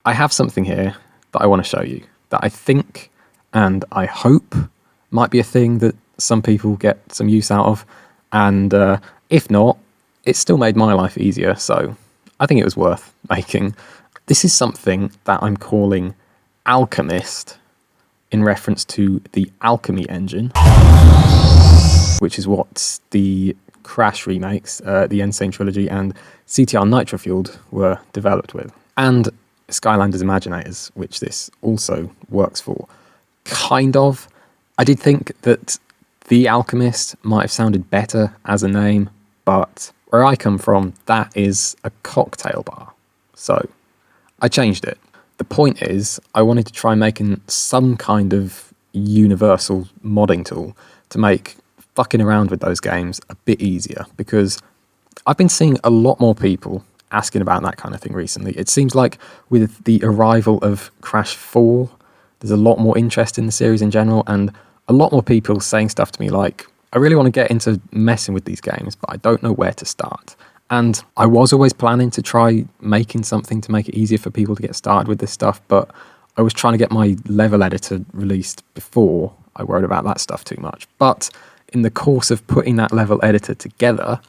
I have something here that I want to show you that I think and I hope might be a thing that some people get some use out of. And if not, it still made my life easier. So I think it was worth making. This is something that I'm calling Alchemist in reference to the Alchemy engine, which is what the Crash remakes, the Insane Trilogy and CTR Nitro Fueled were developed with. And Skylanders Imaginators, which this also works for. Kind of. I did think that The Alchemist might have sounded better as a name, but where I come from, that is a cocktail bar. So I changed it. The point is, I wanted to try making some kind of universal modding tool to make fucking around with those games a bit easier, because I've been seeing a lot more people asking about that kind of thing recently. It seems like with the arrival of Crash 4, there's a lot more interest in the series in general, and a lot more people saying stuff to me like, I really want to get into messing with these games, but I don't know where to start. And I was always planning to try making something to make it easier for people to get started with this stuff, but I was trying to get my level editor released before I worried about that stuff too much. But in the course of putting that level editor together,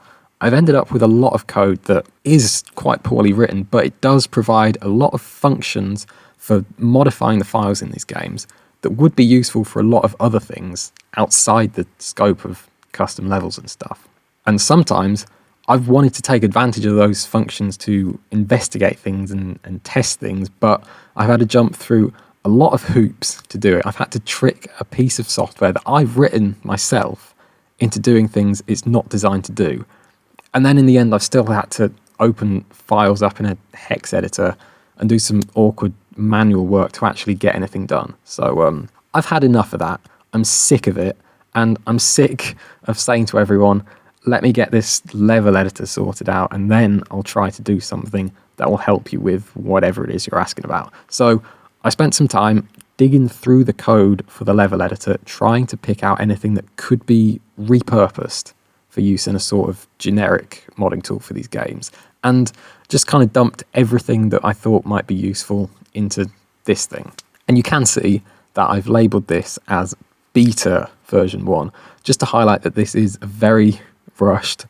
I've ended up with a lot of code that is quite poorly written, but it does provide a lot of functions for modifying the files in these games that would be useful for a lot of other things outside the scope of custom levels and stuff. And sometimes I've wanted to take advantage of those functions to investigate things and test things, but I've had to jump through a lot of hoops to do it. I've had to trick a piece of software that I've written myself into doing things it's not designed to do. And then in the end, I've still had to open files up in a hex editor and do some awkward manual work to actually get anything done. So I've had enough of that. I'm sick of it. And I'm sick of saying to everyone, let me get this level editor sorted out, and then I'll try to do something that will help you with whatever it is you're asking about. So I spent some time digging through the code for the level editor, trying to pick out anything that could be repurposed for use in a sort of generic modding tool for these games, and just kind of dumped everything that I thought might be useful into this thing. And you can see that I've labeled this as beta version 1, just to highlight that this is a very rushed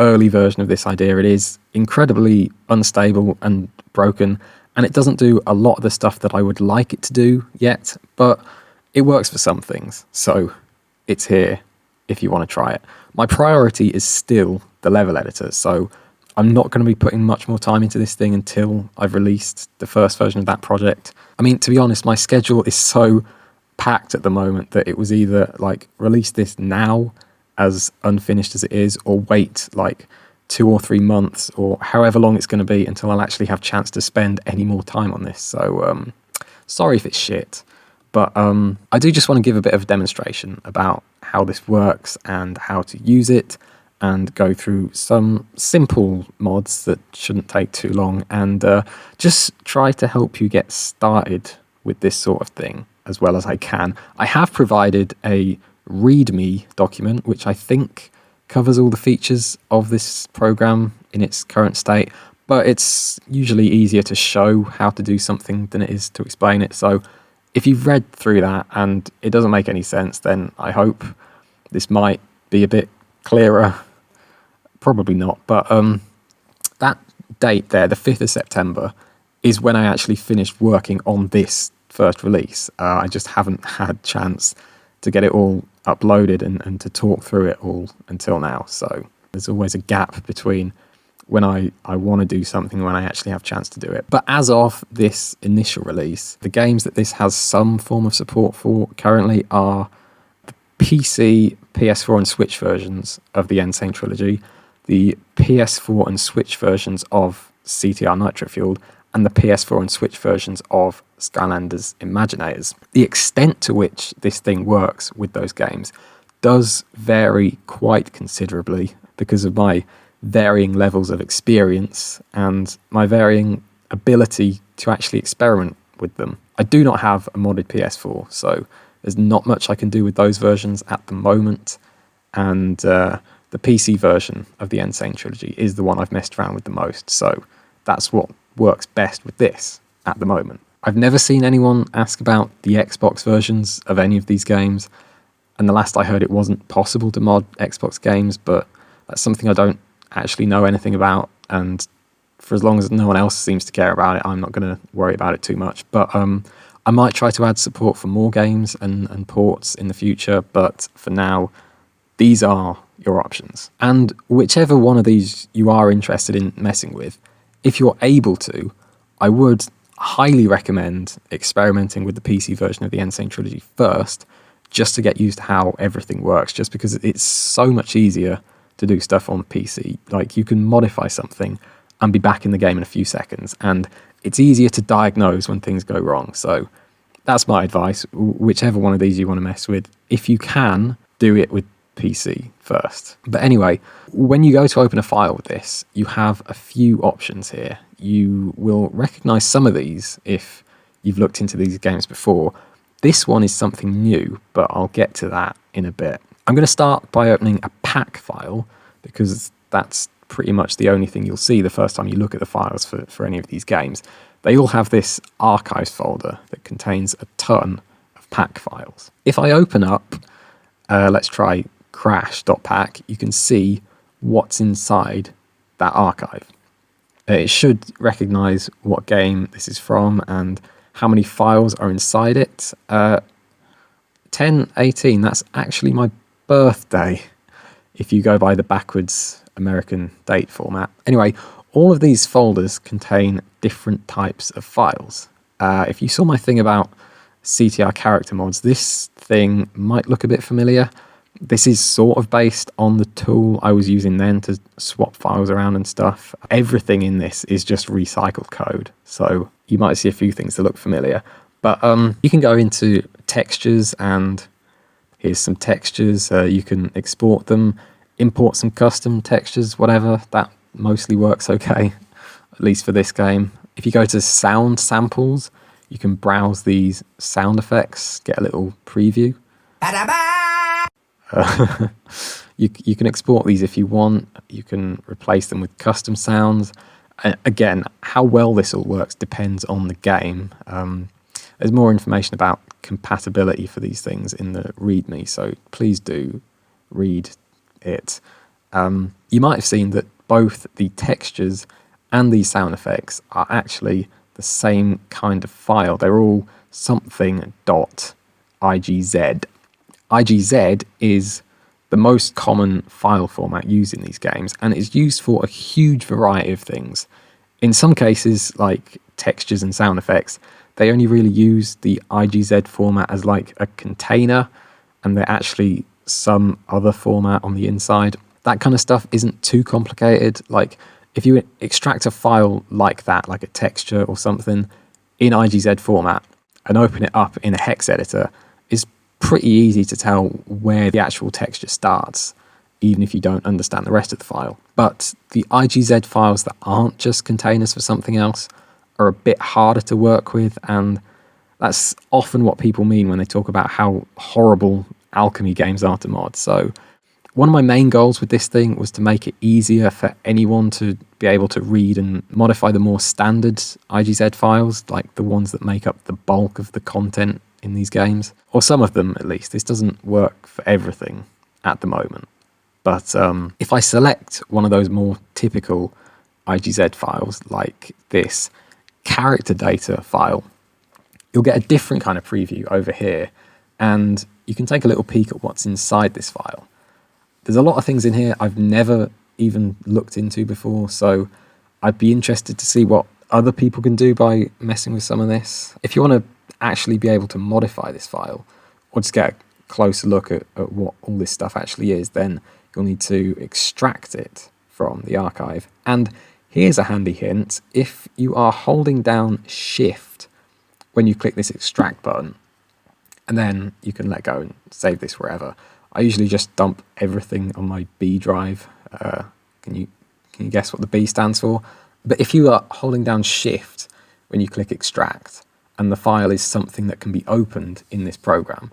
early version of this idea. It is incredibly unstable and broken, and it doesn't do a lot of the stuff that I would like it to do yet, but it works for some things, so it's here if you want to try it. My priority is still the level editor, so I'm not going to be putting much more time into this thing until I've released the first version of that project. I mean, to be honest, my schedule is so packed at the moment that it was either like release this now as unfinished as it is, or wait like 2 or 3 months or however long it's going to be until I'll actually have a chance to spend any more time on this. So sorry if it's shit, but I do just want to give a bit of a demonstration about how this works and how to use it, and go through some simple mods that shouldn't take too long, and just try to help you get started with this sort of thing as well as I can. I have provided a README document, which I think covers all the features of this program in its current state, but it's usually easier to show how to do something than it is to explain it. So if you've read through that and it doesn't make any sense, then I hope this might be a bit clearer. Probably not, but that date there, the 5th of September, is when I actually finished working on this first release. I just haven't had a chance to get it all uploaded and to talk through it all until now. So there's always a gap between when I want to do something and when I actually have a chance to do it. But as of this initial release, the games that this has some form of support for currently are the PC, PS4 and Switch versions of the Insane Trilogy, the PS4 and Switch versions of CTR Nitro Fueled, and the PS4 and Switch versions of Skylanders Imaginators. The extent to which this thing works with those games does vary quite considerably because of my varying levels of experience and my varying ability to actually experiment with them. I do not have a modded PS4, so there's not much I can do with those versions at the moment, and the PC version of the Insane Trilogy is the one I've messed around with the most, so that's what works best with this. at the moment. I've never seen anyone ask about the Xbox versions of any of these games, and the last I heard it wasn't possible to mod Xbox games, but that's something I don't actually know anything about, and for as long as no one else seems to care about it, I'm not going to worry about it too much. But I might try to add support for more games and ports in the future, but for now, these are your options. And whichever one of these you are interested in messing with, if you're able to, I would highly recommend experimenting with the PC version of the Insane Trilogy first, just to get used to how everything works, just because it's so much easier to do stuff on PC. Like, you can modify something and be back in the game in a few seconds, and it's easier to diagnose when things go wrong. So that's my advice. Whichever one of these you want to mess with, if you can, do it with PC first. But anyway, when you go to open a file with this, you have a few options here. You will recognize some of these if you've looked into these games before. This one is something new, but I'll get to that in a bit. I'm going to start by opening a pack file, because that's pretty much the only thing you'll see the first time you look at the files for any of these games. They all have this archives folder that contains a ton of pack files. If I open up, let's try crash.pack, you can see what's inside that archive. It should recognize what game this is from and how many files are inside it. 10/18, that's actually my birthday, if you go by the backwards American date format. Anyway, all of these folders contain different types of files. If you saw my thing about CTR character mods, this thing might look a bit familiar. This is sort of based on the tool I was using then to swap files around and stuff. Everything in this is just recycled code, so you might see a few things that look familiar. But you can go into textures, and here's some textures. You can export them, import some custom textures, whatever. That mostly works okay, at least for this game. If you go to sound samples, you can browse these sound effects, get a little preview. You can export these if you want. You can replace them with custom sounds. Again, how well this all works depends on the game. There's more information about compatibility for these things in the README, so please do read it. You might have seen that both the textures and these sound effects are actually the same kind of file. They're all something.igz. IGZ is the most common file format used in these games, and it's used for a huge variety of things. In some cases, like textures and sound effects, they only really use the IGZ format as like a container, and they're actually some other format on the inside. That kind of stuff isn't too complicated. Like, if you extract a file like that, like a texture or something, in IGZ format and open it up in a hex editor, it's pretty easy to tell where the actual texture starts, even if you don't understand the rest of the file. But the IGZ files that aren't just containers for something else are a bit harder to work with, and that's often what people mean when they talk about how horrible Alchemy games are to mod. So one of my main goals with this thing was to make it easier for anyone to be able to read and modify the more standard IGZ files, like the ones that make up the bulk of the content in these games, or some of them at least. This doesn't work for everything at the moment, but if I select one of those more typical IGZ files, like this character data file, you'll get a different kind of preview over here, and you can take a little peek at what's inside this file. There's a lot of things in here I've never even looked into before, so I'd be interested to see what other people can do by messing with some of this. If you want to actually be able to modify this file, or just get a closer look at what all this stuff actually is, then you'll need to extract it from the archive. And here's a handy hint: if you are holding down Shift when you click this extract button, and then you can let go and save this wherever. I usually just dump everything on my B drive. Can you guess what the B stands for? But if you are holding down Shift when you click extract, and the file is something that can be opened in this program,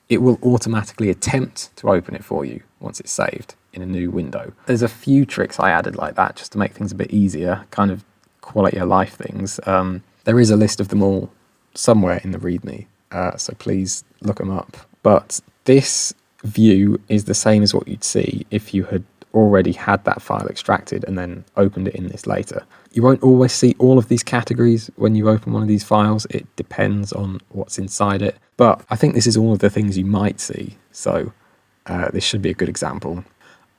it will automatically attempt to open it for you once it's saved in a new window. There's a few tricks I added like that just to make things a bit easier, kind of quality of life things. There is a list of them all somewhere in the README, so please look them up. But this view is the same as what you'd see if you had already had that file extracted and then opened it in this later. You won't always see all of these categories when you open one of these files. It depends on what's inside it. But I think this is all of the things you might see, so this should be a good example.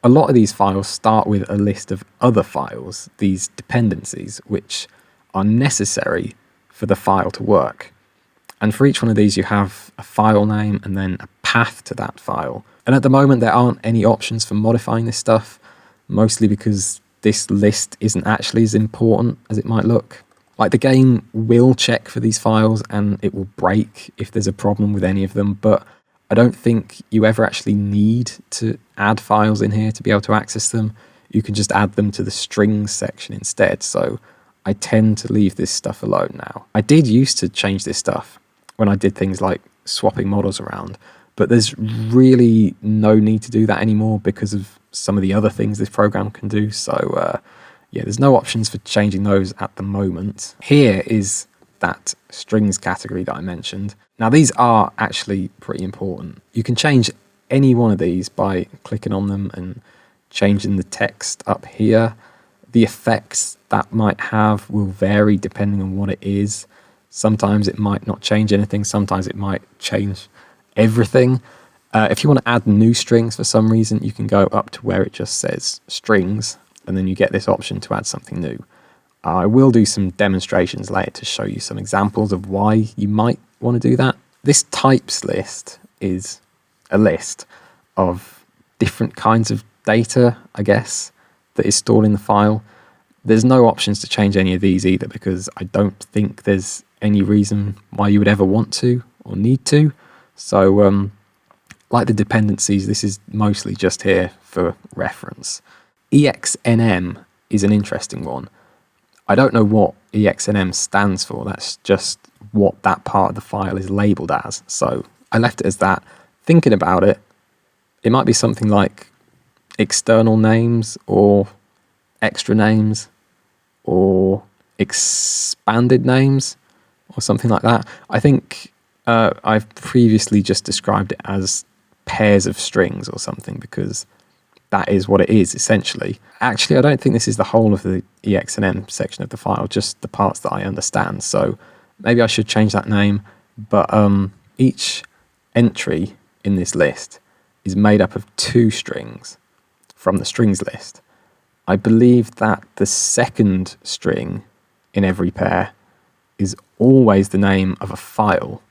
A lot of these files start with a list of other files, these dependencies, which are necessary for the file to work. And for each one of these, you have a file name and then a path to that file. And at the moment, there aren't any options for modifying this stuff, mostly because this list isn't actually as important as it might look. Like, the game will check for these files and it will break if there's a problem with any of them, but I don't think you ever actually need to add files in here to be able to access them. You can just add them to the strings section instead, so I tend to leave this stuff alone now. I did used to change this stuff when I did things like swapping models around, but there's really no need to do that anymore because of some of the other things this program can do. So yeah, there's no options for changing those at the moment. Here is that strings category that I mentioned. Now, these are actually pretty important. You can change any one of these by clicking on them and changing the text up here. The effects that might have will vary depending on what it is. Sometimes it might not change anything. Sometimes it might change everything. If you want to add new strings for some reason, you can go up to where it just says strings, and then you get this option to add something new. I will do some demonstrations later to show you some examples of why you might want to do that. This types list is a list of different kinds of data, I guess, that is stored in the file. There's no options to change any of these either, because I don't think there's any reason why you would ever want to or need to. So like the dependencies, this is mostly just here for reference. EXNM is an interesting one. I don't know what EXNM stands for. That's just what that part of the file is labeled as. So I left it as that. Thinking about it, it might be something like external names or extra names or expanded names or something like that. I think I've previously just described it as pairs of strings or something, because that is what it is essentially. Actually, I don't think this is the whole of the EXNM section of the file, just the parts that I understand. So maybe I should change that name. But each entry in this list is made up of 2 strings from the strings list. I believe that the second string in every pair is always the name of a file,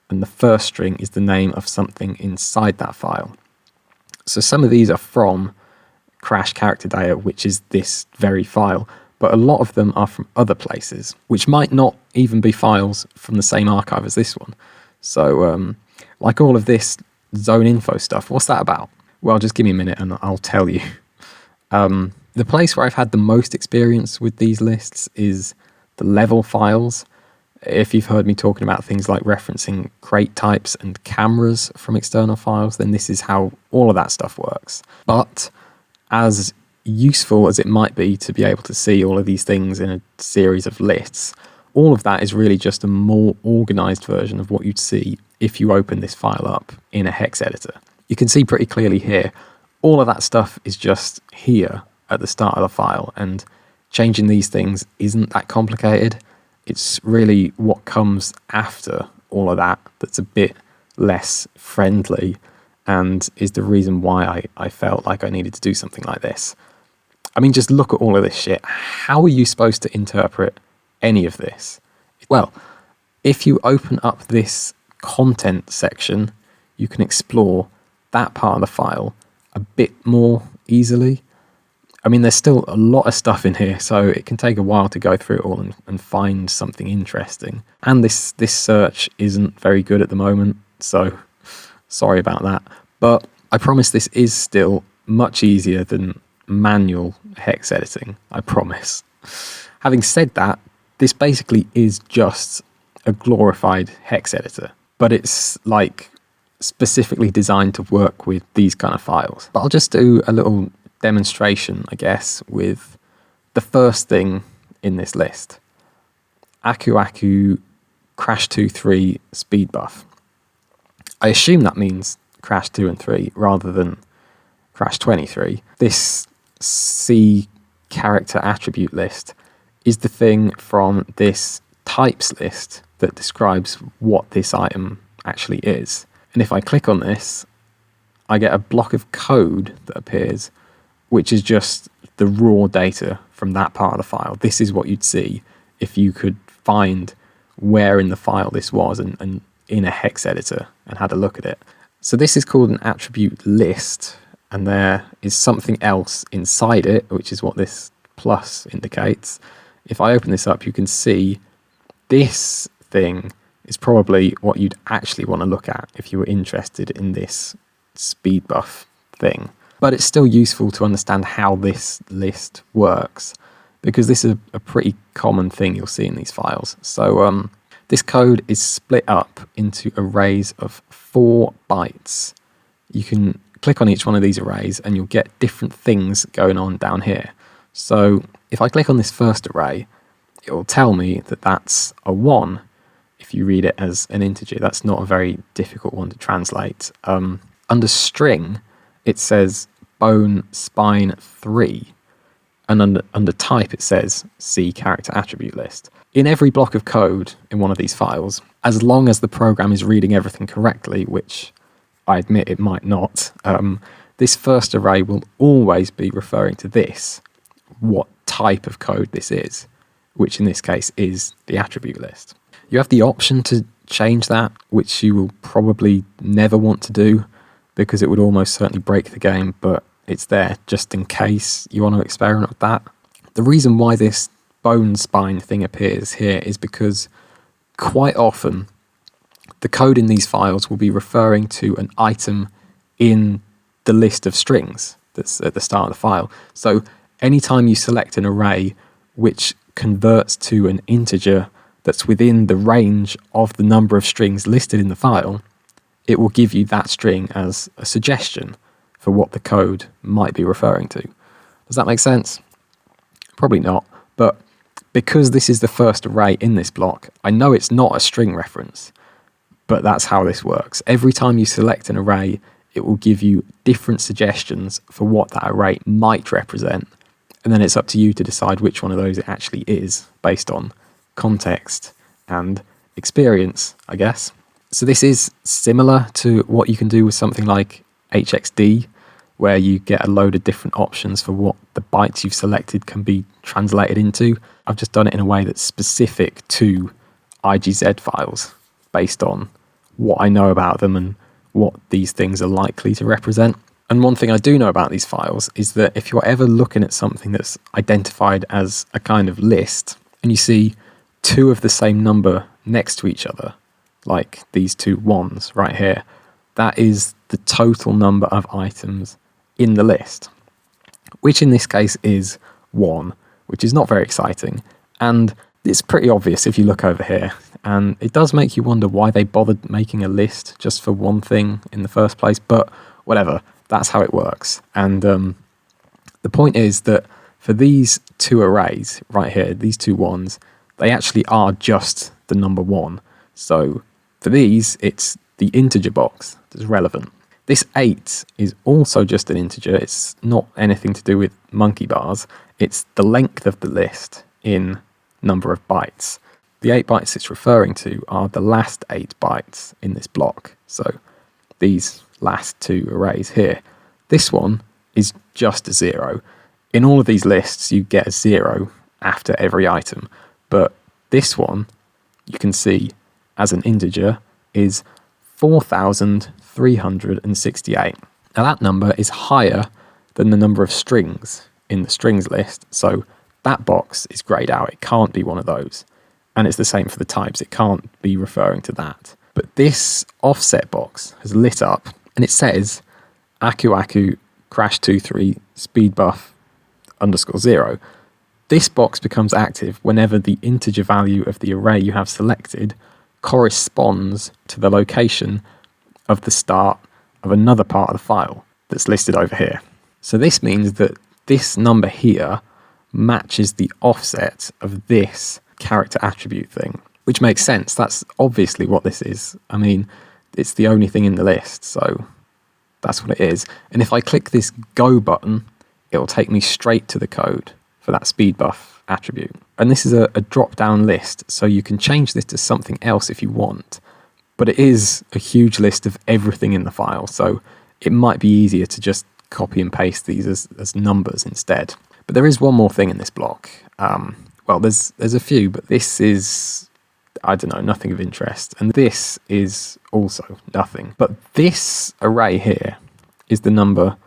and the first string is the name of something inside that file. So some of these are from Crash Character Data, which is this very file, but a lot of them are from other places, which might not even be files from the same archive as this one. So like all of this zone info stuff, what's that about? Well, just give me a minute and I'll tell you. The place where I've had the most experience with these lists is the level files. If you've heard me talking about things like referencing crate types and cameras from external files, then this is how all of that stuff works. But as useful as it might be to be able to see all of these things in a series of lists, all of that is really just a more organized version of what you'd see if you open this file up in a hex editor. You can see pretty clearly here, all of that stuff is just here at the start of the file, and changing these things isn't that complicated. It's really what comes after all of that that's a bit less friendly, and is the reason why I felt like I needed to do something like this. I mean, just look at all of this shit. How are you supposed to interpret any of this? Well, if you open up this content section, you can explore that part of the file a bit more easily. I mean, there's still a lot of stuff in here, so it can take a while to go through it all and find something interesting. And this search isn't very good at the moment, so sorry about that. But I promise this is still much easier than manual hex editing, I promise. Having said that, this basically is just a glorified hex editor, but it's like specifically designed to work with these kind of files. But I'll just do a little demonstration, I guess, with the first thing in this list. Aku crash 2 3 speed buff. I assume that means crash 2 and 3 rather than crash 23. This C character attribute list is the thing from this types list that describes what this item actually is. And if I click on this, I get a block of code that appears, which is just the raw data from that part of the file. This is what you'd see if you could find where in the file this was and in a hex editor and had a look at it. So this is called an attribute list, and there is something else inside it, which is what this plus indicates. If I open this up, you can see this thing is probably what you'd actually want to look at if you were interested in this speed buff thing. But it's still useful to understand how this list works, because this is a pretty common thing you'll see in these files. So this code is split up into arrays of 4 bytes. You can click on each one of these arrays and you'll get different things going on down here. So if I click on this first array, it will tell me that that's a 1 if you read it as an integer. That's not a very difficult one to translate. Under string, it says bone spine 3. And under type, it says C character attribute list. In every block of code in one of these files, as long as the program is reading everything correctly, which I admit it might not, this first array will always be referring to this, what type of code this is, which in this case is the attribute list. You have the option to change that, which you will probably never want to do because it would almost certainly break the game, but it's there just in case you want to experiment with that. The reason why this bone spine thing appears here is because quite often the code in these files will be referring to an item in the list of strings that's at the start of the file. So anytime you select an array which converts to an integer that's within the range of the number of strings listed in the file, it will give you that string as a suggestion for what the code might be referring to. Does that make sense? Probably not, but because this is the first array in this block, I know it's not a string reference, but that's how this works. Every time you select an array, it will give you different suggestions for what that array might represent, and then it's up to you to decide which one of those it actually is based on context and experience, I guess. So this is similar to what you can do with something like HXD, where you get a load of different options for what the bytes you've selected can be translated into. I've just done it in a way that's specific to IGZ files based on what I know about them and what these things are likely to represent. And one thing I do know about these files is that if you're ever looking at something that's identified as a kind of list and you see 2 of the same number next to each other, like these 2 1s right here, that is the total number of items in the list, which in this case is 1, which is not very exciting. And it's pretty obvious if you look over here. And it does make you wonder why they bothered making a list just for one thing in the first place, but whatever, that's how it works. And the point is that for these 2 arrays right here, these 2 1s, they actually are just the number 1. So for these, it's the integer box that's relevant. This 8 is also just an integer. It's not anything to do with monkey bars. It's the length of the list in number of bytes. The 8 bytes it's referring to are the last 8 bytes in this block. So these last 2 arrays here. This one is just a 0. In all of these lists, you get a 0 after every item. But this one, you can see as an integer, is 4,368. Now that number is higher than the number of strings in the strings list, so that box is grayed out. It can't be one of those. And it's the same for the types. It can't be referring to that. But this offset box has lit up and it says Aku crash 23 speed buff _0. This box becomes active whenever the integer value of the array you have selected corresponds to the location of the start of another part of the file that's listed over here. So this means that this number here matches the offset of this character attribute thing, which makes sense. That's obviously what this is. I mean, it's the only thing in the list, so that's what it is. And if I click this go button, it'll take me straight to the code for that speed buff attribute. And this is a drop-down list, so you can change this to something else if you want. But it is a huge list of everything in the file, so it might be easier to just copy and paste these as numbers instead. But there is one more thing in this block. Well, there's a few, but this is, I don't know, nothing of interest. And this is also nothing. But this array here is the number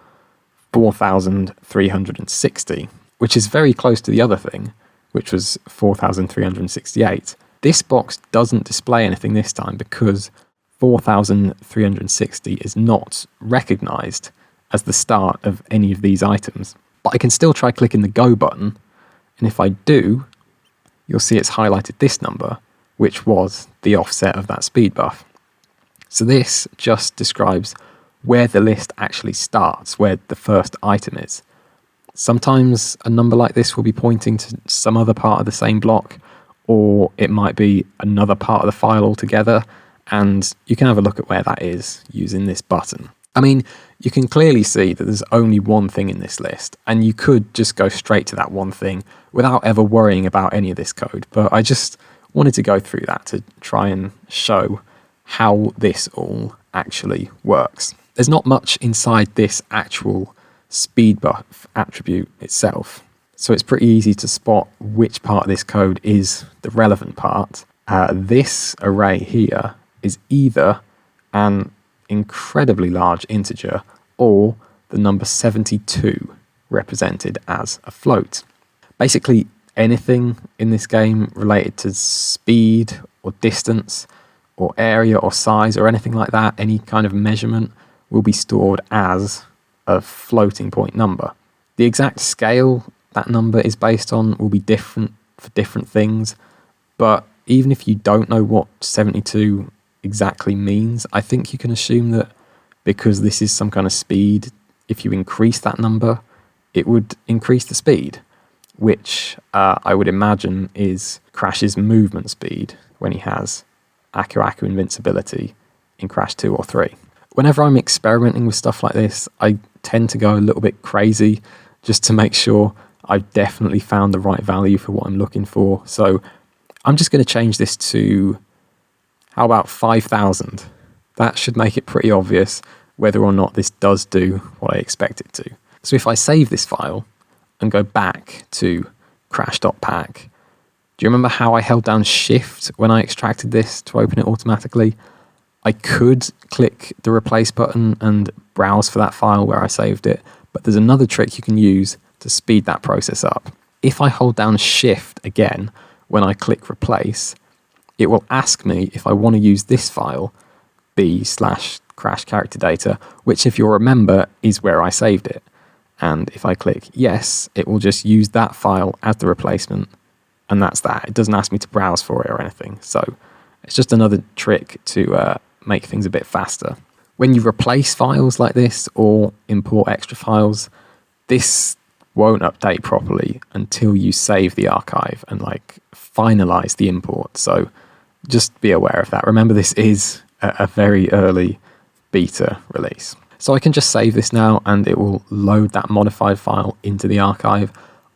4,360, which is very close to the other thing, which was 4,368. This box doesn't display anything this time because 4,360 is not recognized as the start of any of these items. But I can still try clicking the go button, and if I do, you'll see it's highlighted this number, which was the offset of that speed buff. So this just describes where the list actually starts, where the first item is. Sometimes a number like this will be pointing to some other part of the same block, or it might be another part of the file altogether, and you can have a look at where that is using this button. I mean, you can clearly see that there's only one thing in this list, and you could just go straight to that one thing without ever worrying about any of this code, but I just wanted to go through that to try and show how this all actually works. There's not much inside this actual speed buff attribute itself, so it's pretty easy to spot which part of this code is the relevant part. This array here is either an incredibly large integer or the number 72 represented as a float. Basically, anything in this game related to speed or distance or area or size or anything like that, any kind of measurement, will be stored as a floating point number. The exact scale that number is based on will be different for different things, but even if you don't know what 72 exactly means, I think you can assume that because this is some kind of speed, if you increase that number, it would increase the speed, which I would imagine is Crash's movement speed when he has Aku Aku invincibility in Crash 2 or 3. Whenever I'm experimenting with stuff like this, I tend to go a little bit crazy just to make sure I've definitely found the right value for what I'm looking for. So I'm just going to change this to, how about 5,000? That should make it pretty obvious whether or not this does do what I expect it to. So if I save this file and go back to crash.pack, do you remember how I held down Shift when I extracted this to open it automatically? I could click the replace button and browse for that file where I saved it, but there's another trick you can use to speed that process up. If I hold down Shift again when I click replace, it will ask me if I want to use this file, b/crash character data, which, if you'll remember, is where I saved it. And if I click yes, it will just use that file as the replacement, and that's that. It doesn't ask me to browse for it or anything. So it's just another trick to make things a bit faster. When you replace files like this or import extra files, this won't update properly until you save the archive and finalize the import. So just be aware of that. Remember, this is a very early beta release. So I can just save this now and it will load that modified file into the archive.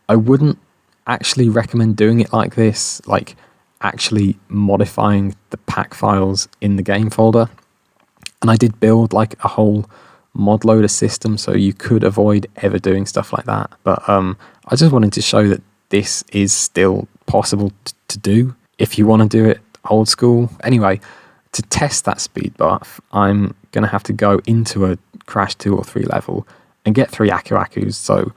I wouldn't actually recommend doing it like this, like actually modifying the pack files in the game folder. And I did build a whole mod loader system, so you could avoid ever doing stuff like that. But I just wanted to show that this is still possible to do if you want to do it old school. Anyway, to test that speed buff, I'm going to have to go into a Crash 2 or 3 level and get 3 Aku Akus. So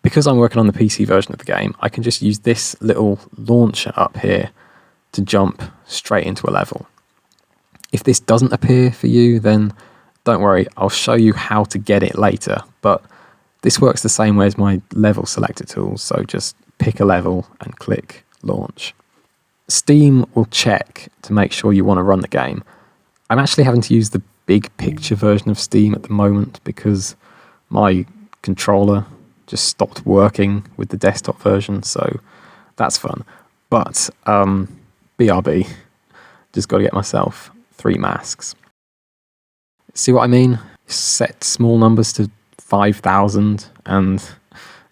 because I'm working on the PC version of the game, I can just use this little launcher up here to jump straight into a level. If this doesn't appear for you, then don't worry, I'll show you how to get it later. But this works the same way as my level selector tool, so just pick a level and click launch. Steam will check to make sure you want to run the game. I'm actually having to use the big picture version of Steam at the moment because my controller just stopped working with the desktop version, so that's fun. But BRB, just got to get myself 3 masks. See what I mean? Set small numbers to 5,000 and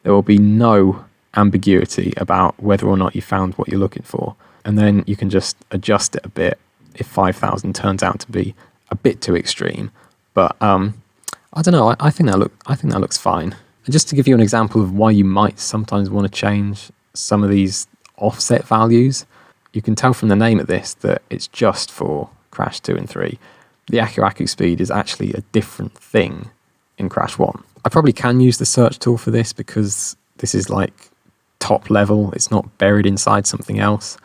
there will be no ambiguity about whether or not you found what you're looking for. And then you can just adjust it a bit if 5,000 turns out to be a bit too extreme. But I don't know, I think that looks fine. And just to give you an example of why you might sometimes want to change some of these offset values, you can tell from the name of this that it's just for Crash 2 and 3. The Aku speed is actually a different thing in Crash 1. I probably can use the search tool for this because this is like top level, it's not buried inside something else,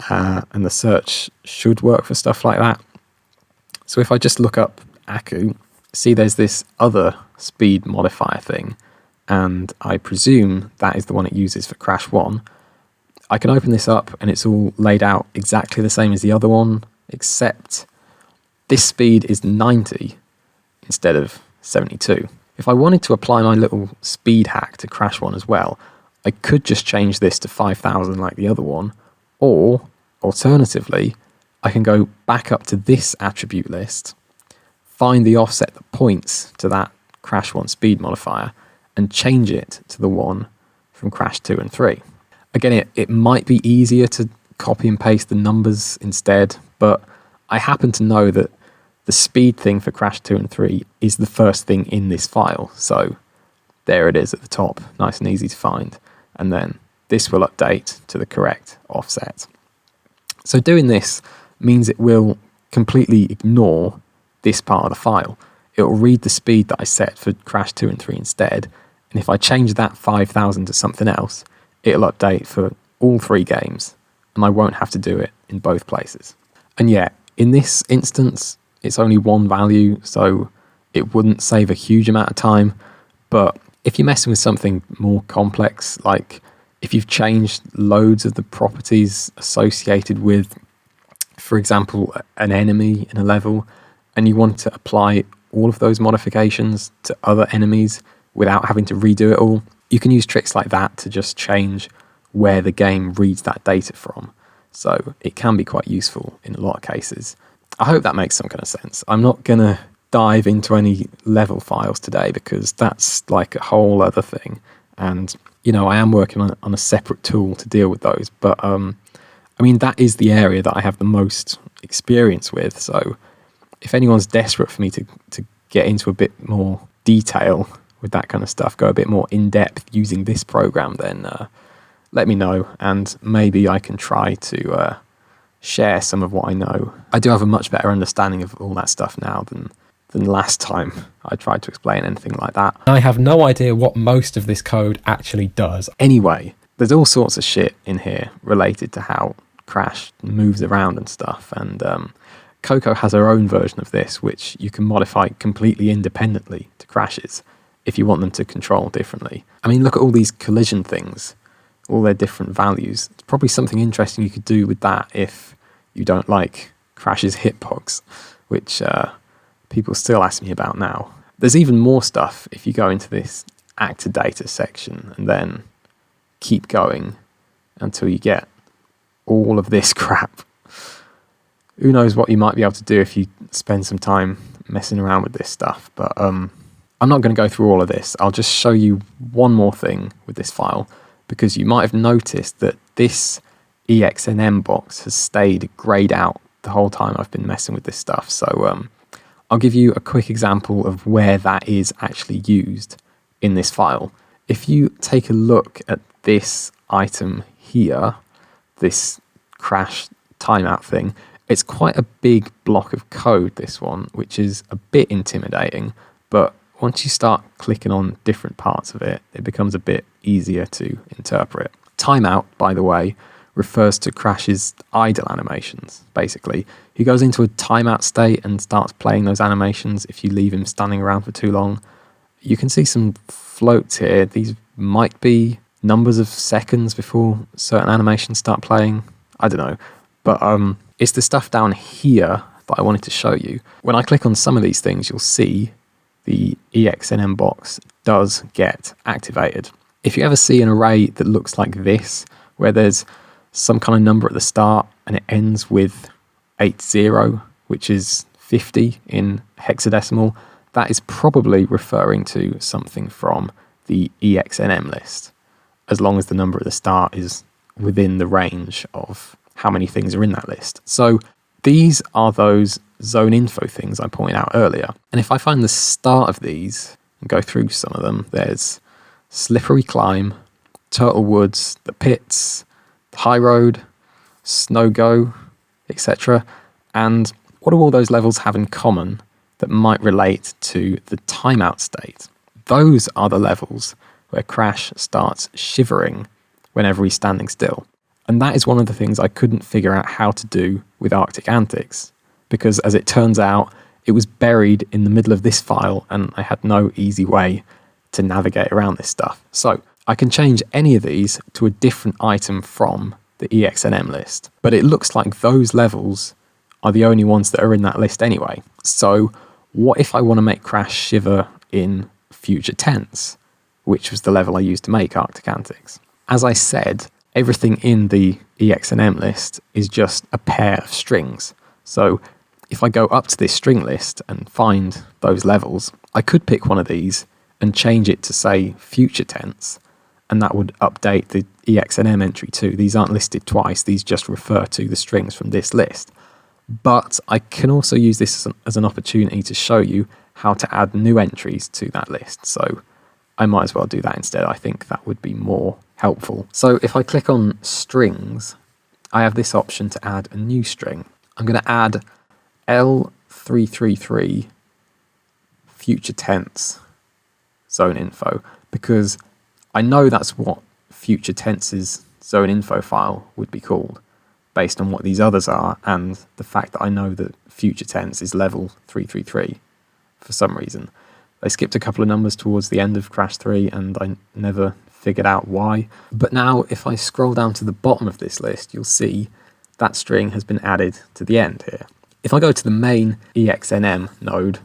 and the search should work for stuff like that. So if I just look up Aku, see there's this other speed modifier thing, and I presume that is the one it uses for Crash 1. I can open this up and it's all laid out exactly the same as the other one, except this speed is 90 instead of 72. If I wanted to apply my little speed hack to Crash 1 as well, I could just change this to 5,000 like the other one, or alternatively, I can go back up to this attribute list, find the offset that points to that Crash 1 speed modifier, and change it to the one from Crash 2 and 3. Again, it might be easier to copy and paste the numbers instead, but I happen to know that the speed thing for Crash 2 and 3 is the first thing in this file. So there it is at the top, nice and easy to find. And then this will update to the correct offset. So doing this means it will completely ignore this part of the file. It will read the speed that I set for Crash 2 and 3 instead. And if I change that 5,000 to something else, it'll update for all 3 games. And I won't have to do it in both places. And yeah, in this instance, it's only one value, so it wouldn't save a huge amount of time. But if you're messing with something more complex, like if you've changed loads of the properties associated with, for example, an enemy in a level, and you want to apply all of those modifications to other enemies without having to redo it all, you can use tricks like that to just change where the game reads that data from. So it can be quite useful in a lot of cases. I hope that makes some kind of sense. I'm not going to dive into any level files today because that's like a whole other thing. And, you know, I am working on a separate tool to deal with those. But, I mean, that is the area that I have the most experience with. So if anyone's desperate for me to get into a bit more detail with that kind of stuff, go a bit more in depth using this program, then let me know. And maybe I can try to share some of what I know. I do have a much better understanding of all that stuff now than last time I tried to explain anything like that. I have no idea what most of this code actually does. Anyway, there's all sorts of shit in here related to how Crash moves around and stuff, and Coco has her own version of this, which you can modify completely independently to Crash's if you want them to control differently. I mean, look at all these collision things, all their different values. It's probably something interesting you could do with that if you don't like Crash's hitbox, which people still ask me about now. There's even more stuff if you go into this actor data section and then keep going until you get all of this crap. Who knows what you might be able to do if you spend some time messing around with this stuff, but I'm not going to go through all of this. I'll just show you one more thing with this file, because you might have noticed that this EXNM box has stayed grayed out the whole time I've been messing with this stuff. So I'll give you a quick example of where that is actually used in this file. If you take a look at this item here, this crash timeout thing, it's quite a big block of code, this one, which is a bit intimidating, but once you start clicking on different parts of it, it becomes a bit easier to interpret. Timeout, by the way, refers to Crash's idle animations, basically. He goes into a timeout state and starts playing those animations if you leave him standing around for too long. You can see some floats here. These might be numbers of seconds before certain animations start playing. I don't know. But it's the stuff down here that I wanted to show you. When I click on some of these things, you'll see the EXNM box does get activated. If you ever see an array that looks like this, where there's some kind of number at the start and it ends with 80, which is 50 in hexadecimal, that is probably referring to something from the EXNM list, as long as the number at the start is within the range of how many things are in that list. So these are those zone info things I pointed out earlier. And if I find the start of these and go through some of them, there's Slippery Climb, Turtle Woods, The Pits, the High Road, Snow Go, etc. And what do all those levels have in common that might relate to the timeout state? Those are the levels where Crash starts shivering whenever he's standing still. And that is one of the things I couldn't figure out how to do with Arctic Antics, because as it turns out, it was buried in the middle of this file and I had no easy way to navigate around this stuff. So I can change any of these to a different item from the EXNM list, but it looks like those levels are the only ones that are in that list anyway. So what if I want to make Crash shiver in future tense, which was the level I used to make Arctic Antics? As I said, everything in the EXNM list is just a pair of strings. So if I go up to this string list and find those levels, I could pick one of these and change it to, say, future tense, and that would update the EXNM entry too. These aren't listed twice, these just refer to the strings from this list. But I can also use this as an opportunity to show you how to add new entries to that list. So I might as well do that instead. I think that would be more helpful. So if I click on strings, I have this option to add a new string. I'm going to add L333 future tense zone info, because I know that's what future tense's zone info file would be called based on what these others are, and the fact that I know that future tense is level 333 for some reason. They skipped a couple of numbers towards the end of Crash 3 and I never figured out why. But now if I scroll down to the bottom of this list, you'll see that string has been added to the end here. If I go to the main EXNM node,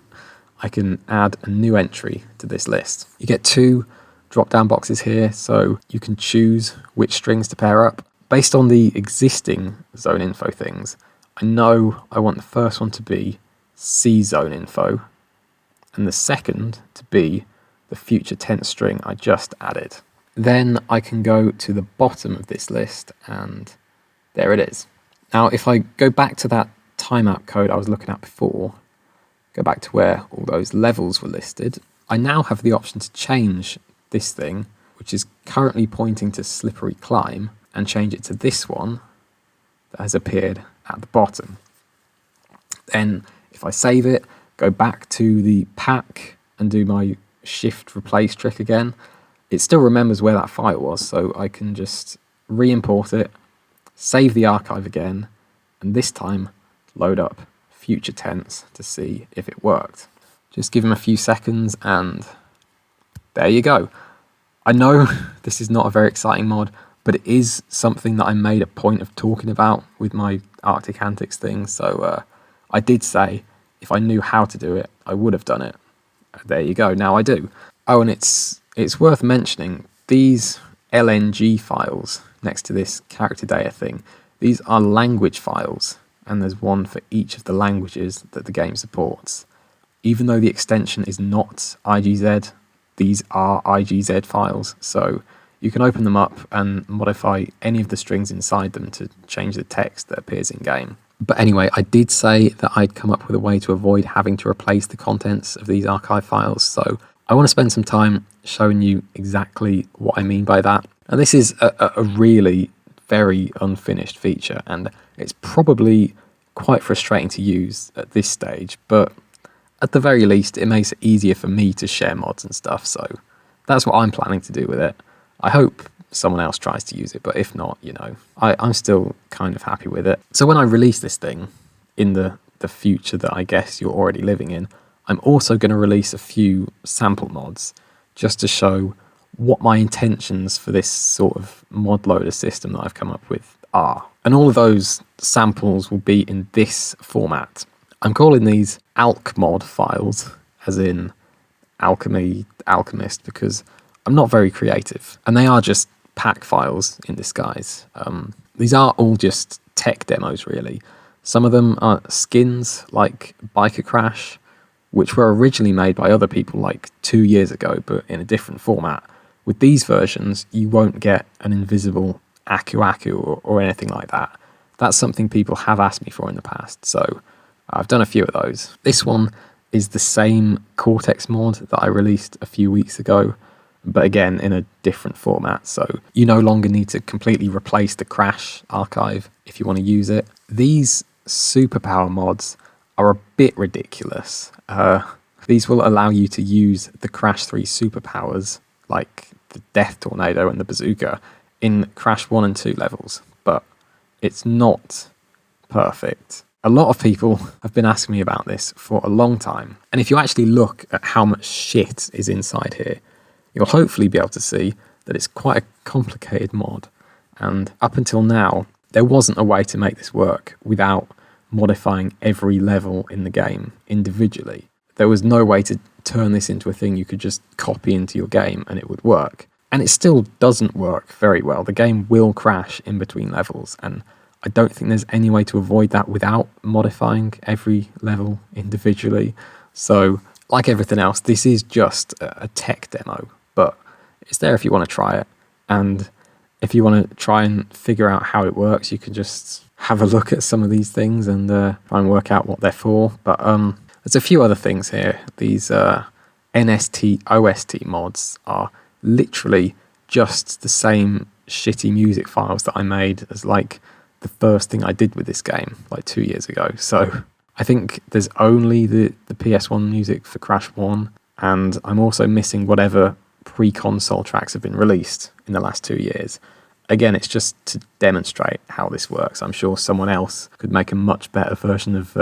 I can add a new entry to this list. You get two drop-down boxes here, so you can choose which strings to pair up. Based on the existing zone info things, I know I want the first one to be C zone info, and the second to be the future tense string I just added. Then I can go to the bottom of this list, and there it is. Now, if I go back to that timeout code I was looking at before, go back to where all those levels were listed, I now have the option to change this thing, which is currently pointing to Slippery Climb, and change it to this one that has appeared at the bottom. Then if I save it, go back to the pack and do my shift replace trick again, it still remembers where that file was, so I can just re-import it, save the archive again, and this time load up future tense to see if it worked. Just give him a few seconds and there you go. I know this is not a very exciting mod, but it is something that I made a point of talking about with my Arctic Antics thing, so I did say if I knew how to do it, I would have done it. There you go, now I do. Oh, and it's worth mentioning, these LNG files next to this character data thing, these are language files, and there's one for each of the languages that the game supports. Even though the extension is not IGZ, these are IGZ files, so you can open them up and modify any of the strings inside them to change the text that appears in game. But anyway, I did say that I'd come up with a way to avoid having to replace the contents of these archive files, so I want to spend some time showing you exactly what I mean by that. And this is a really very unfinished feature, and it's probably quite frustrating to use at this stage, but at the very least it makes it easier for me to share mods and stuff, so that's what I'm planning to do with it. I hope someone else tries to use it, but if not, you know, I'm still kind of happy with it. So when I release this thing in the future that I guess you're already living in, I'm also going to release a few sample mods just to show what my intentions for this sort of mod loader system that I've come up with are. And all of those samples will be in this format. I'm calling these alchmod files, as in Alchemist, because I'm not very creative, and they are just pack files in disguise. These are all just tech demos, really. Some of them are skins like Biker Crash, which were originally made by other people like 2 years ago, but in a different format. With these versions, you won't get an invisible Aku Aku or anything like that. That's something people have asked me for in the past, so I've done a few of those. This one is the same Cortex mod that I released a few weeks ago, but again in a different format, so you no longer need to completely replace the Crash archive if you want to use it. These superpower mods are a bit ridiculous. These will allow you to use the Crash 3 superpowers, like the Death Tornado and the Bazooka, in Crash 1 and 2 levels, but it's not perfect. A lot of people have been asking me about this for a long time, and if you actually look at how much shit is inside here, you'll hopefully be able to see that it's quite a complicated mod, and up until now, there wasn't a way to make this work without modifying every level in the game individually. There was no way to turn this into a thing you could just copy into your game and it would work. And it still doesn't work very well. The game will crash in between levels, and I don't think there's any way to avoid that without modifying every level individually. So, like everything else, this is just a tech demo, but it's there if you want to try it. And if you want to try and figure out how it works, you can just have a look at some of these things and try and work out what they're for. But there's a few other things here. These NST OST mods are literally just the same shitty music files that I made as like the first thing I did with this game like 2 years ago. So I think there's only the PS1 music for Crash 1, and I'm also missing whatever pre-console tracks have been released in the last 2 years. Again, it's just to demonstrate how this works. I'm sure someone else could make a much better version of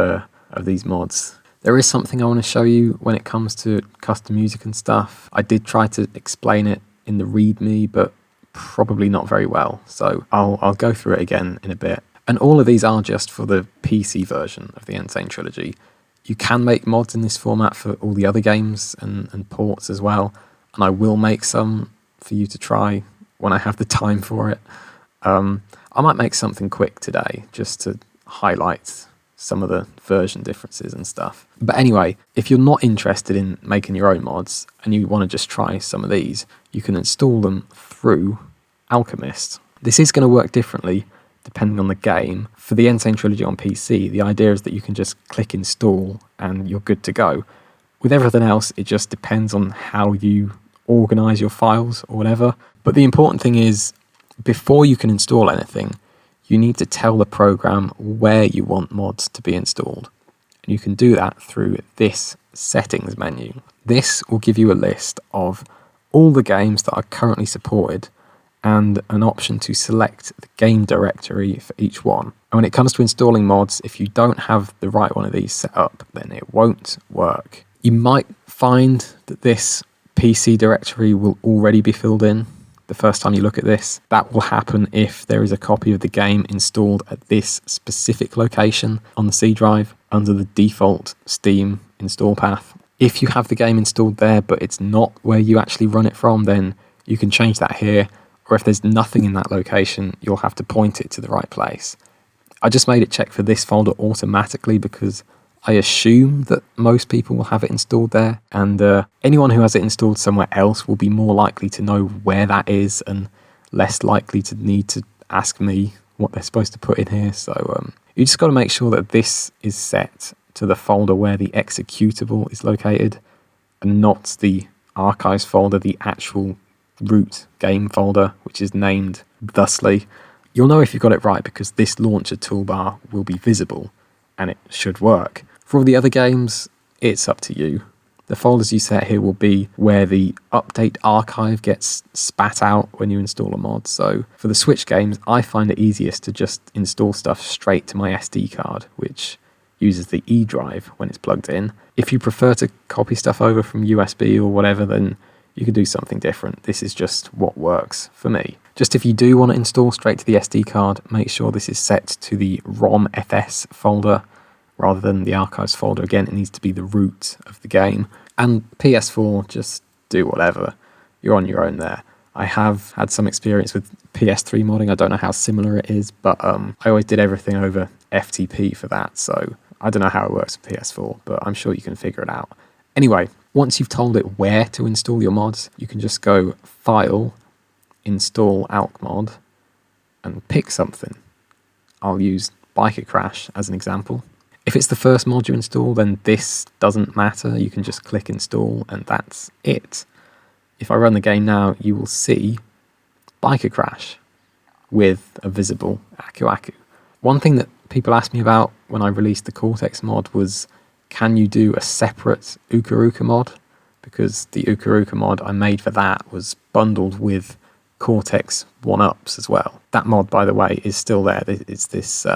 these mods. There is something I want to show you when it comes to custom music and stuff. I did try to explain it in the README, but probably not very well. So I'll go through it again in a bit. And all of these are just for the PC version of the Insane Trilogy. You can make mods in this format for all the other games and ports as well. And I will make some for you to try when I have the time for it. I might make something quick today just to highlight some of the version differences and stuff. But anyway, if you're not interested in making your own mods and you want to just try some of these, you can install them through Alchemist. This is going to work differently depending on the game. For the Insane Trilogy on PC, the idea is that you can just click install and you're good to go. With everything else, it just depends on how you organize your files or whatever. But the important thing is, before you can install anything, you need to tell the program where you want mods to be installed. And you can do that through this settings menu. This will give you a list of all the games that are currently supported and an option to select the game directory for each one. And when it comes to installing mods, if you don't have the right one of these set up, then it won't work. You might find that this PC directory will already be filled in the first time you look at this. That will happen if there is a copy of the game installed at this specific location on the C drive under the default Steam install path. If you have the game installed there but it's not where you actually run it from, then you can change that here, or if there's nothing in that location, you'll have to point it to the right place. I just made it check for this folder automatically because I assume that most people will have it installed there, and anyone who has it installed somewhere else will be more likely to know where that is and less likely to need to ask me what they're supposed to put in here. So you just got to make sure that this is set to the folder where the executable is located and not the archives folder, the actual root game folder, which is named thusly. You'll know if you've got it right because this launcher toolbar will be visible and it should work. For all the other games, it's up to you. The folders you set here will be where the update archive gets spat out when you install a mod. So for the Switch games, I find it easiest to just install stuff straight to my SD card, which uses the E drive when it's plugged in. If you prefer to copy stuff over from USB or whatever, then you can do something different. This is just what works for me. Just if you do want to install straight to the SD card, make sure this is set to the ROM-FS folder rather than the archives folder. Again, it needs to be the root of the game. And PS4, just do whatever. You're on your own there. I have had some experience with PS3 modding. I don't know how similar it is, but I always did everything over FTP for that, so I don't know how it works with PS4, but I'm sure you can figure it out. Anyway, once you've told it where to install your mods, you can just go File, Install Alchmod, and pick something. I'll use Biker Crash as an example. If it's the first mod you install, then this doesn't matter. You can just click install and that's it. If I run the game now, you will see Biker Crash with a visible Aku Aku. One thing that people asked me about when I released the Cortex mod was, can you do a separate Uka Uka mod? Because the Uka Uka mod I made for that was bundled with Cortex 1-ups as well. That mod, by the way, is still there. It's this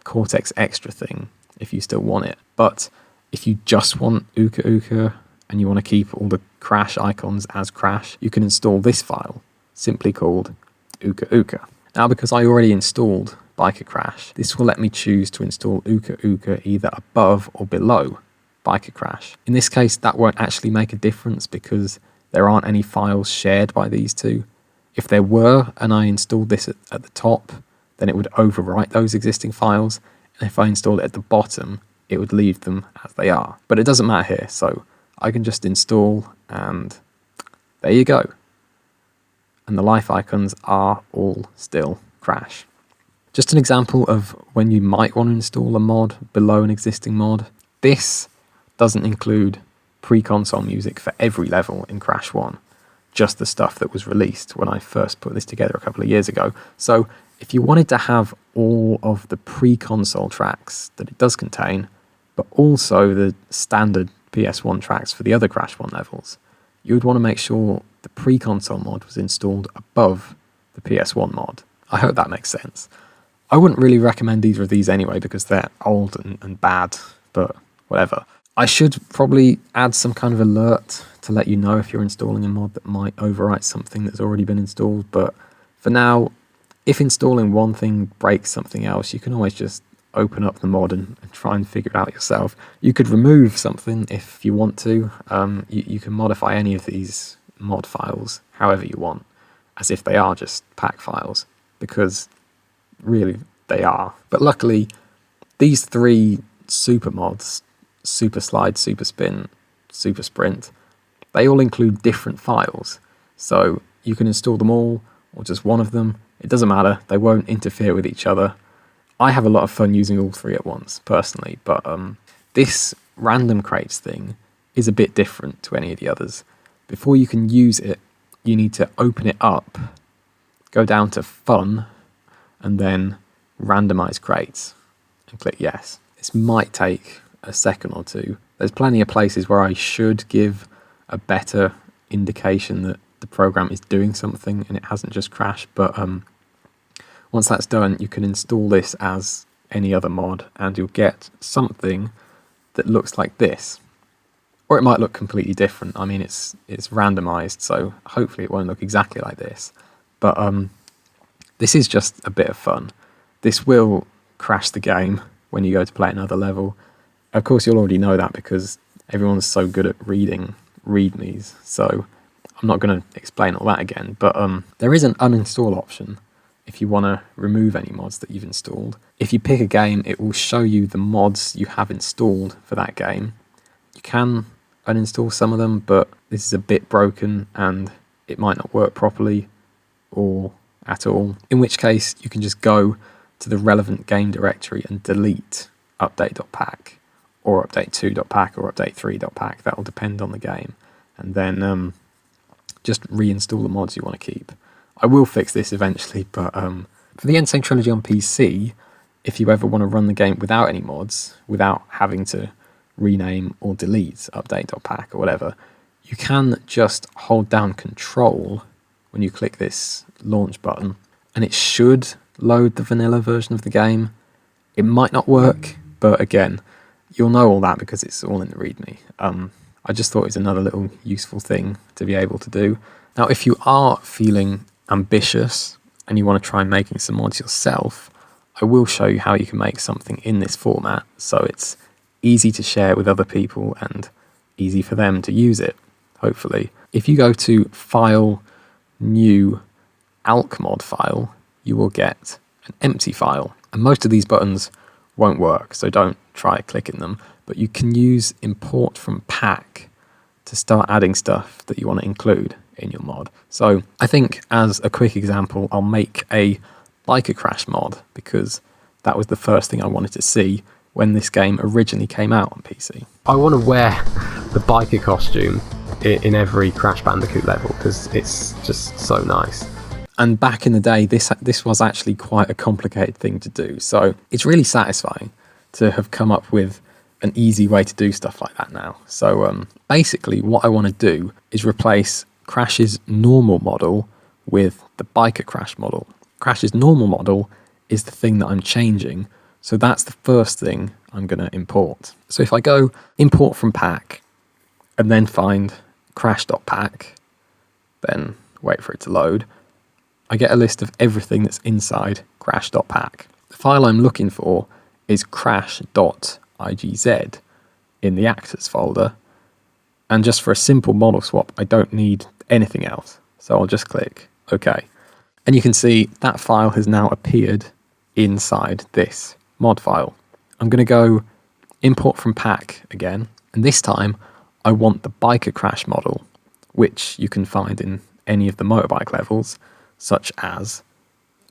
Cortex extra thing, if you still want it. But if you just want Uka Uka and you want to keep all the Crash icons as Crash, you can install this file, simply called Uka Uka. Now, because I already installed Biker Crash, this will let me choose to install Uka Uka either above or below Biker Crash. In this case, that won't actually make a difference because there aren't any files shared by these two. If there were, and I installed this at the top, then it would overwrite those existing files. And if I installed it at the bottom, it would leave them as they are. But it doesn't matter here, so I can just install, and there you go. And the life icons are all still Crash. Just an example of when you might want to install a mod below an existing mod. This doesn't include pre-console music for every level in Crash 1. Just the stuff that was released when I first put this together a couple of years ago. So if you wanted to have all of the pre-console tracks that it does contain, but also the standard PS1 tracks for the other Crash 1 levels, you would want to make sure the pre-console mod was installed above the PS1 mod. I hope that makes sense. I wouldn't really recommend either of these anyway because they're old and bad, but whatever. I should probably add some kind of alert to let you know if you're installing a mod that might overwrite something that's already been installed, but for now, if installing one thing breaks something else, you can always just open up the mod and try and figure it out yourself. You could remove something if you want to. You can modify any of these mod files however you want, as if they are just pack files, because really they are. But luckily, these three super mods, Super Slide, Super Spin, Super Sprint, they all include different files. So you can install them all or just one of them. It doesn't matter. They won't interfere with each other. I have a lot of fun using all three at once, personally, but this random crates thing is a bit different to any of the others. Before you can use it, you need to open it up, go down to Fun, and then Randomize Crates, and click Yes. This might take a second or two. There's plenty of places where I should give a better indication that the program is doing something and it hasn't just crashed, but once that's done, you can install this as any other mod and you'll get something that looks like this. Or it might look completely different. I mean, it's randomized, so hopefully it won't look exactly like this. But this is just a bit of fun. This will crash the game when you go to play another level. Of course, you'll already know that because everyone's so good at reading readmes, so I'm not going to explain all that again. But there is an uninstall option if you want to remove any mods that you've installed. If you pick a game, it will show you the mods you have installed for that game. You can uninstall some of them, but this is a bit broken and it might not work properly or at all, in which case you can just go to the relevant game directory and delete update.pack or update2.pack or update3.pack. That will depend on the game, and then just reinstall the mods you want to keep. I will fix this eventually, but for the Insane Trilogy on PC, if you ever want to run the game without any mods, without having to rename or delete update.pack or whatever, you can just hold down Control when you click this launch button, and it should load the vanilla version of the game. It might not work, but again, you'll know all that because it's all in the README. I just thought it was another little useful thing to be able to do. Now, if you are feeling ambitious and you want to try making some mods yourself, I will show you how you can make something in this format so it's easy to share with other people and easy for them to use it, hopefully. If you go to File, New, Alchemist file, you will get an empty file. And most of these buttons won't work, so don't try clicking them. But you can use import from pack to start adding stuff that you want to include in your mod. So I think as a quick example, I'll make a biker crash mod because that was the first thing I wanted to see when this game originally came out on PC. I want to wear the biker costume in every Crash Bandicoot level because it's just so nice. And back in the day, this was actually quite a complicated thing to do. So it's really satisfying to have come up with an easy way to do stuff like that now. So basically what I want to do is replace Crash's normal model with the biker Crash model. Crash's normal model is the thing that I'm changing. So that's the first thing I'm going to import. So if I go import from pack and then find crash.pack, then wait for it to load, I get a list of everything that's inside crash.pack. The file I'm looking for is crash.igz in the actors folder. And just for a simple model swap, I don't need anything else. So I'll just click OK. And you can see that file has now appeared inside this mod file. I'm going to go import from pack again. And this time I want the biker crash model, which you can find in any of the motorbike levels, such as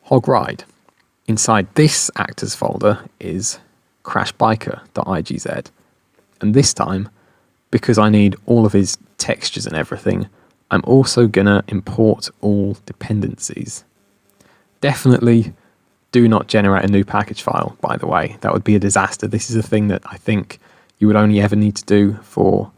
Hog Ride. Inside this actors folder is crashbiker.igz. And this time, because I need all of his textures and everything, I'm also gonna import all dependencies. Definitely do not generate a new package file, by the way. That would be a disaster. This is a thing that I think you would only ever need to do for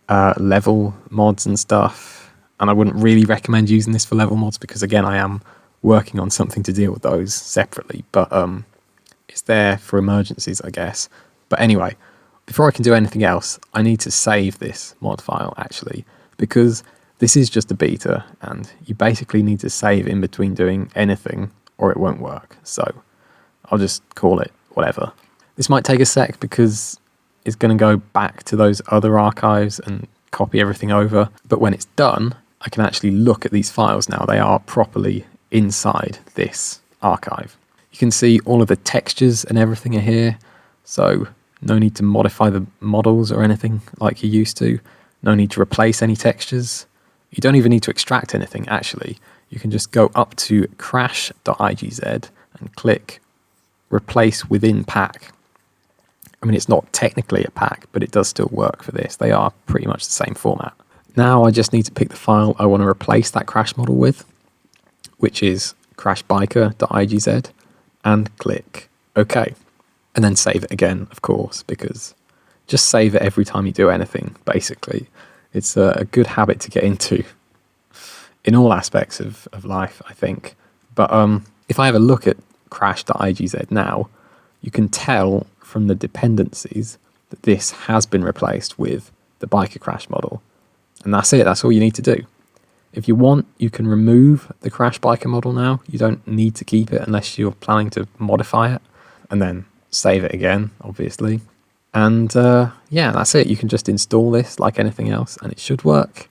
level mods and stuff. And I wouldn't really recommend using this for level mods because, again, I am working on something to deal with those separately. But it's there for emergencies, I guess. But anyway, before I can do anything else, I need to save this mod file, actually, because this is just a beta, and you basically need to save in between doing anything or it won't work. So I'll just call it whatever. This might take a sec because it's going to go back to those other archives and copy everything over. But when it's done, I can actually look at these files now. They are properly inside this archive. You can see all of the textures and everything are here. So no need to modify the models or anything like you used to. No need to replace any textures. You don't even need to extract anything, actually. You can just go up to crash.igz and click replace within pack. I mean, it's not technically a pack, but it does still work for this. They are pretty much the same format. Now I just need to pick the file I want to replace that crash model with, which is crashbiker.igz, and click OK. And then save it again, of course, because just save it every time you do anything, basically. It's a good habit to get into in all aspects of life, I think. But if I have a look at crash.igz now, you can tell from the dependencies that this has been replaced with the biker crash model. And that's it. That's all you need to do. If you want, you can remove the crash biker model now. You don't need to keep it unless you're planning to modify it. And then save it again, obviously. And yeah, that's it. You can just install this like anything else and it should work.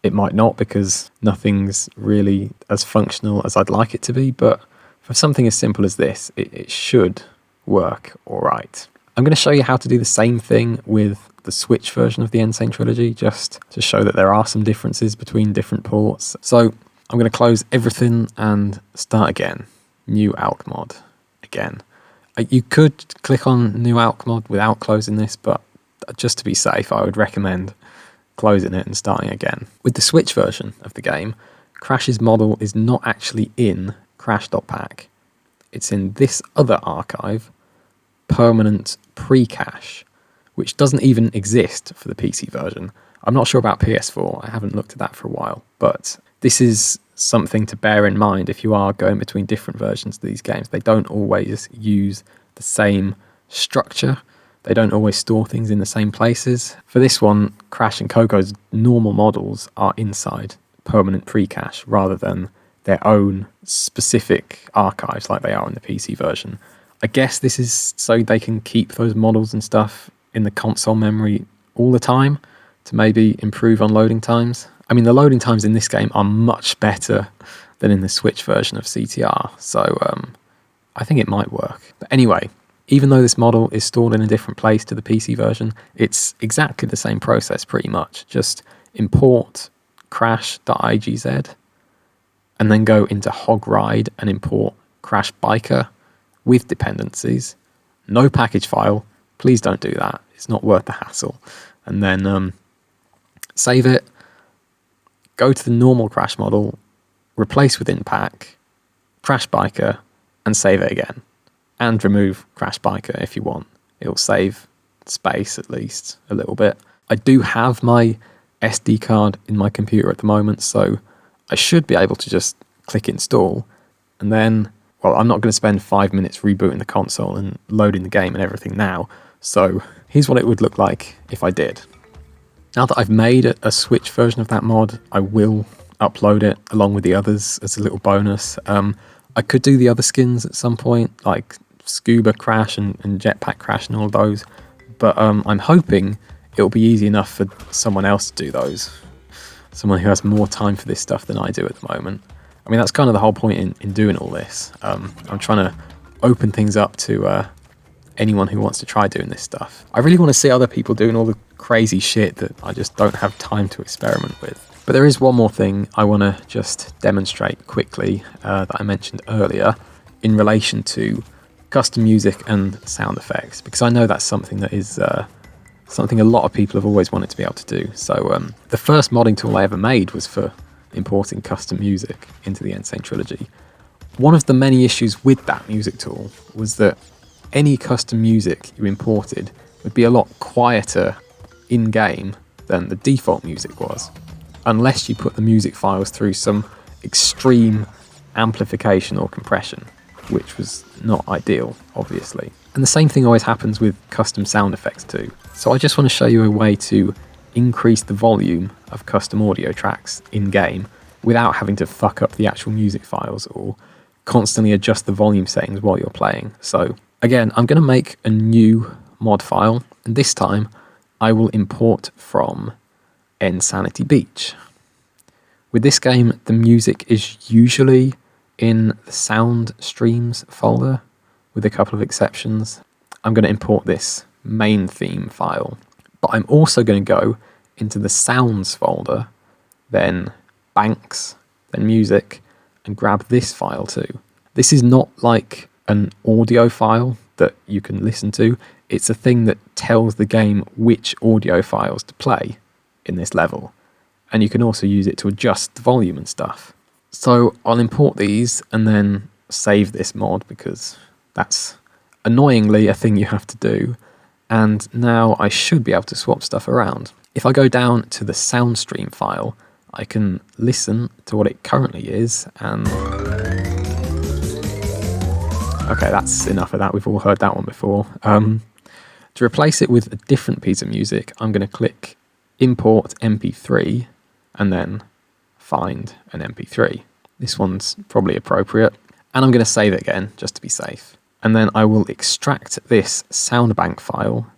It might not because nothing's really as functional as I'd like it to be, but for something as simple as this, it should work all right. I'm going to show you how to do the same thing with the Switch version of the Insane Trilogy, just to show that there are some differences between different ports. So I'm going to close everything and start again. New Alchemist again. You could click on New Alchemist without closing this, but just to be safe, I would recommend closing it and starting again. With the Switch version of the game, Crash's model is not actually in crash.pack. It's in this other archive, permanent pre-cache, which doesn't even exist for the PC version. I'm not sure about PS4. I haven't looked at that for a while, but this is something to bear in mind if you are going between different versions of these games. They don't always use the same structure. They don't always store things in the same places. For this one, Crash and Coco's normal models are inside permanent pre-cache rather than their own specific archives like they are in the PC version. I guess this is so they can keep those models and stuff in the console memory all the time to maybe improve on loading times. I mean, the loading times in this game are much better than in the Switch version of CTR, so I think it might work. But anyway, even though this model is stored in a different place to the PC version, it's exactly the same process pretty much. Just import crash.igz and then go into hogride and import crash biker with dependencies. No package file, please don't do that, it's not worth the hassle. And then save it, go to the normal crash model, replace within pack, crash biker, and save it again. And remove crash biker if you want. It'll save space at least a little bit. I do have my SD card in my computer at the moment, so I should be able to just click install, and then, well, I'm not going to spend 5 minutes rebooting the console and loading the game and everything now, so here's what it would look like if I did. Now that I've made a Switch version of that mod, I will upload it along with the others as a little bonus. I could do the other skins at some point, like Scuba Crash and Jetpack Crash and all of those, but I'm hoping it'll be easy enough for someone else to do those. Someone who has more time for this stuff than I do at the moment. I mean, that's kind of the whole point in doing all this. I'm trying to open things up to anyone who wants to try doing this stuff. I really want to see other people doing all the crazy shit that I just don't have time to experiment with. But there is one more thing I want to just demonstrate quickly that I mentioned earlier in relation to custom music and sound effects, because I know that's something that is something a lot of people have always wanted to be able to do. So the first modding tool I ever made was for importing custom music into the Insane Trilogy. One of the many issues with that music tool was that any custom music you imported would be a lot quieter in-game than the default music was, unless you put the music files through some extreme amplification or compression, which was not ideal, obviously. And the same thing always happens with custom sound effects too. So I just want to show you a way to increase the volume of custom audio tracks in-game without having to fuck up the actual music files or constantly adjust the volume settings while you're playing. So again, I'm going to make a new mod file, and this time I will import from Insanity Beach. With this game, the music is usually in the sound streams folder, with a couple of exceptions. I'm going to import this main theme file, but I'm also going to go into the sounds folder, then banks, then music, and grab this file too. This is not like an audio file that you can listen to. It's a thing that tells the game which audio files to play in this level, and you can also use it to adjust the volume and stuff. So I'll import these and then save this mod, because that's annoyingly a thing you have to do, and now I should be able to swap stuff around. If I go down to the sound stream file, I can listen to what it currently is, and okay, that's enough of that, we've all heard that one before. To replace it with a different piece of music, I'm going to click import MP3 and then find an MP3. This one's probably appropriate, and I'm going to save it again just to be safe. And then I will extract this soundbank file,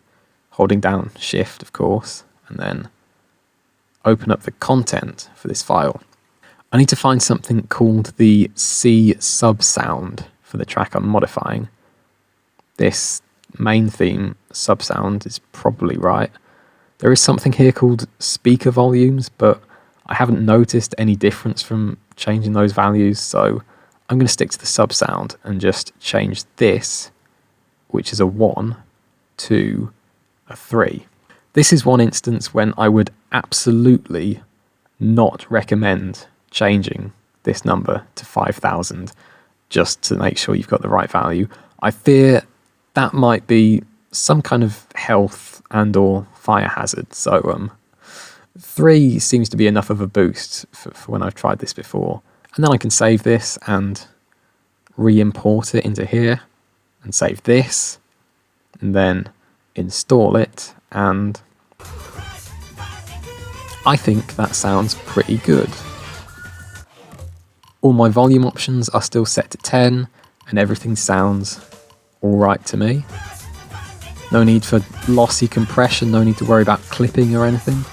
holding down Shift, of course, and then open up the content for this file. I need to find something called the C subsound for the track I'm modifying. This main theme subsound is probably right. There is something here called speaker volumes, but I haven't noticed any difference from changing those values, so I'm going to stick to the subsound and just change this, which is a 1, to a 3. This is one instance when I would absolutely not recommend changing this number to 5,000 just to make sure you've got the right value. I fear that might be some kind of health and or fire hazard, so 3 seems to be enough of a boost for when I've tried this before. And then I can save this and re-import it into here, and save this, and then install it, and I think that sounds pretty good. All my volume options are still set to 10, and everything sounds alright to me. No need for lossy compression, no need to worry about clipping or anything.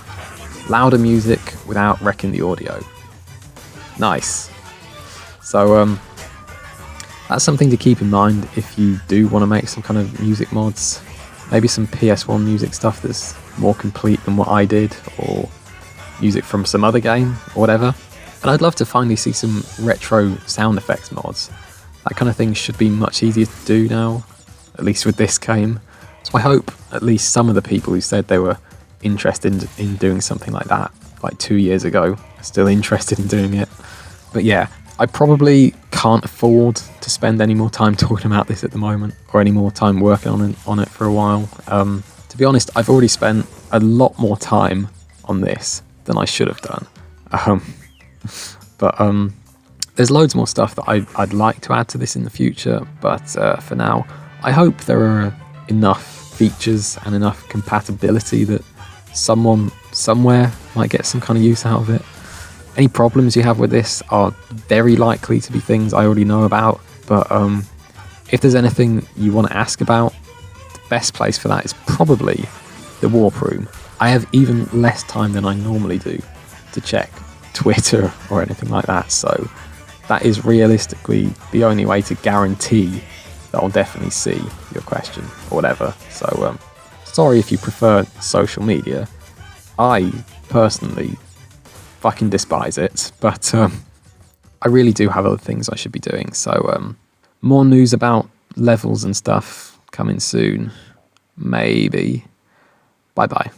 Louder music without wrecking the audio. Nice. So that's something to keep in mind if you do want to make some kind of music mods. Maybe some PS1 music stuff that's more complete than what I did, or music from some other game or whatever. And I'd love to finally see some retro sound effects mods. That kind of thing should be much easier to do now, at least with this game. So I hope at least some of the people who said they were interested in doing something like that, like 2 years ago, are still interested in doing it. But yeah, I probably can't afford to spend any more time talking about this at the moment, or any more time working on it for a while. To be honest, I've already spent a lot more time on this than I should have done. But there's loads more stuff that I'd like to add to this in the future, but for now, I hope there are enough features and enough compatibility that someone somewhere might get some kind of use out of it. Any problems you have with this are very likely to be things I already know about, but if there's anything you want to ask about, the best place for that is probably the Warp Room. I have even less time than I normally do to check Twitter or anything like that, so that is realistically the only way to guarantee that I'll definitely see your question or whatever. So sorry if you prefer social media. I personally fucking despise it, but I really do have other things I should be doing. So more news about levels and stuff coming soon, maybe. Bye bye.